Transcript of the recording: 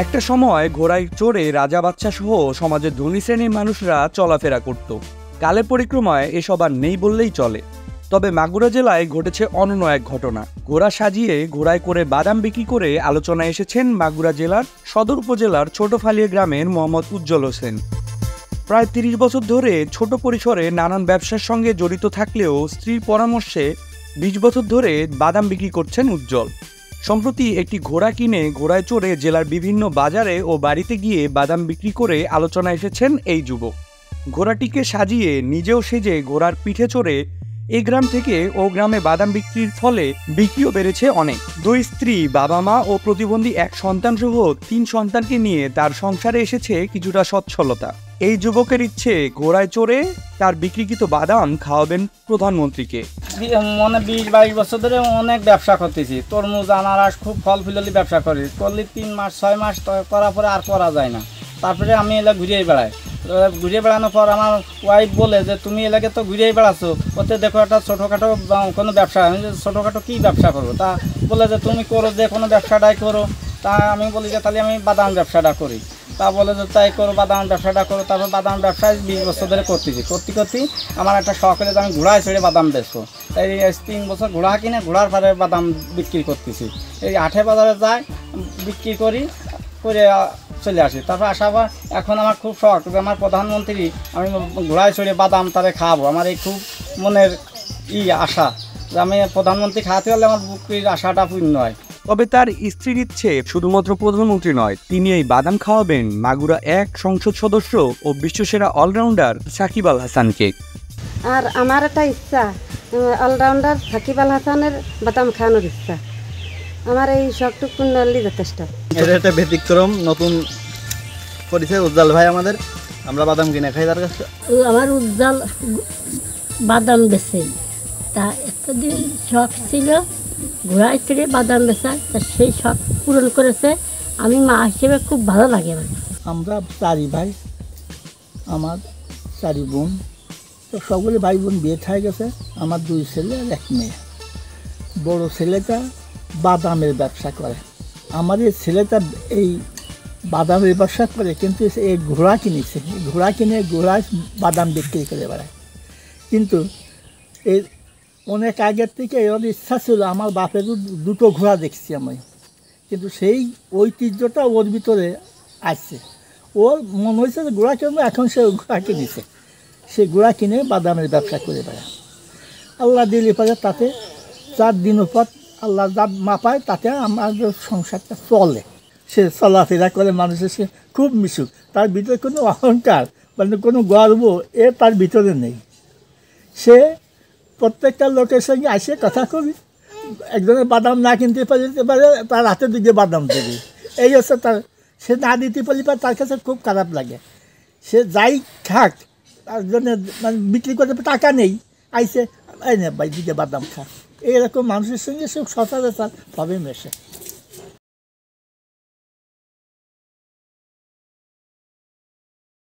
একটা সময় ঘোড়ায় চড়ে রাজা বাদশাহ সহ সমাজের ধনী শ্রেণীর মানুষরা চলাফেরা করত। কালের পরিক্রমায় এসব আর নেই বললেই চলে। তবে মাগুরা জেলায় ঘটেছে অনন্য এক ঘটনা। ঘোড়া সাজিয়ে ঘোড়ায় করে বাদাম বিক্রি করে আলোচনায় এসেছেন মাগুরা জেলার সদর উপজেলার ছোট ফালিয়া গ্রামের মোহাম্মদ উজ্জ্বল হোসেন। প্রায় ৩০ বছর ধরে ছোট পরিসরে নানান ব্যবসার সঙ্গে জড়িত থাকলেও স্ত্রীর পরামর্শে ২০ বছর ধরে বাদাম বিক্রি করছেন উজ্জ্বল। সম্প্রতি একটি ঘোড়া কিনে ঘোড়ায় চড়ে জেলার বিভিন্ন বাজারে ও বাড়িতে গিয়ে বাদাম বিক্রি করে আলোচনায় এসেছেন এই যুবক। ঘোড়াটিকে সাজিয়ে নিজেও সেজে ঘোড়ার পিঠে চড়ে এই গ্রাম থেকে ও গ্রামে বাদাম বিক্রির ফলে বিক্রিও বেড়েছে অনেক। ২ স্ত্রী, বাবা মা ও প্রতিবন্ধী এক সন্তান সহ ৩ সন্তানকে নিয়ে তার সংসারে এসেছে কিছুটা সচ্ছলতা। এই যুবকের ইচ্ছে ঘোড়ায় চড়ে তার বিক্রিকৃত বাদাম খাওয়াবেন প্রধানমন্ত্রীকে। মানে ২০-২২ বছর ধরে অনেক ব্যবসা করতেছি। তরমুজ, আনারস খুব ফল ফুললি ব্যবসা করি। করলে ৩ মাস ৬ মাস করার পরে আর করা যায় না। তারপরে আমি এলা ঘুরিয়ে বেড়াই। ঘুরিয়ে বেড়ানোর পর আমার ওয়াইফ বলে যে তুমি এলাকে তো ঘুরিয়েই বেড়াচ্ছ, ওতে দেখো একটা ছোটোখাটো কোনো ব্যবসা। আমি যে ছোটোখাটো কী ব্যবসা করবো? তা বলে যে তুমি করো, যে কোনো ব্যবসাটাই করো। তা আমি বলি যে তাহলে আমি বাদাম ব্যবসাটা করি। তা বলে যে তাই করো, বাদাম ব্যবসাটা করো। তারপর বাদাম ব্যবসায় ২০ বছর ধরে করতেছি। করতে আমার একটা শখ হলে যে আমি ঘোড়ায় চড়ে বাদাম বেচবো। তাই ৩ বছর ঘোড়া কিনে ঘোড়ার পরে বাদাম বিক্রি করতেছি। এই হাটে বাজারে যাই, বিক্রি করে চলে আসি। তারপর আসার পর এখন আমার খুব শখ যে আমার প্রধানমন্ত্রী আমি ঘোড়ায় চড়ে বাদাম তারে খাওয়াবো। আমার এই খুব মনের আশা যে আমি প্রধানমন্ত্রী খাওয়াতে পারলে আমার বুকের আশাটা পূর্ণ হয়। তবে তার স্ত্রীর ইচ্ছে শুধুমাত্র প্রধানমন্ত্রী নয়, তিনি এই বাদাম খাওয়াবেন মাগুরা ১ সংসদ সদস্য ও বিশ্বসেরা অলরাউন্ডার সাকিব আল হাসানকে। আর আমার একটা ইচ্ছা, অলরাউন্ডার সাকিব আল হাসানের বাদাম খাওয়ানোর ইচ্ছা। আমার এই শখটুক পূর্ণ হলেই যথেষ্ট। এটা একটা ব্যতিক্রম নতুন পরিচয় উজ্জ্বল ভাই আমাদের। আমরা বাদাম কিনে খাই তার কাছে। আমার উজ্জ্বল বাদাম বেছে, তা এতদিন শখ ছিল ঘোড়ায় চড়ে বাদাম বেচা, তা সেই শখ পূরণ করেছে। আমি মা হিসেবে খুব ভালো লাগে আমার। আমরা ৪ ভাই, আমার ৪ বোন। তো সকলে ভাই বোন বিয়ে হয়ে গেছে। আমার 2 ছেলে আর 1 মেয়ে। বড় ছেলেটা বাদামের ব্যবসা করে। আমার এই ছেলেটা এই বাদামের ব্যবসা করে, কিন্তু এই ঘোড়া কিনেছে। ঘোড়া কিনে ঘোড়ায় বাদাম বিক্রি করে বেড়ায়। কিন্তু এই অনেক আগের থেকে ওর ইচ্ছা ছিল, আমার বাপের 2টো ঘোড়া দেখছি আমি, কিন্তু সেই ঐতিহ্যটা ওর ভিতরে আসছে। ওর মনে হয়েছে যে ঘোড়া কিনবো, এখন সে ঘোড়া কিনেছে। সে ঘোড়া কিনে বাদামের ব্যবসা করে বেড়ায়। আল্লাহ দিলে পরে তাতে 4 দিনের পর আল্লাহ যা মাপায় তাতে আমাদের সংসারটা চলে। সে চলাফেরা করে, মানুষের সে খুব মিশুক। তার ভিতরে কোনো অহংকার মানে কোনো গর্ব তার ভিতরে নেই। সে প্রত্যেকটা লোকের সঙ্গে আসে কথা কবি, একজনের বাদাম না কিনতে পারে তার হাতে দিকে বাদাম দেবে। এই হচ্ছে তার, সে না দিতে পারলে তার কাছে খুব খারাপ লাগে। সে যাই খাক, তার জন্য মানে বিক্রি করতে টাকা নেই, আইসে এই না ভাই দিকে বাদাম খা। এইরকম মানুষের সঙ্গে সে সচরাচর ভাবে মেশে।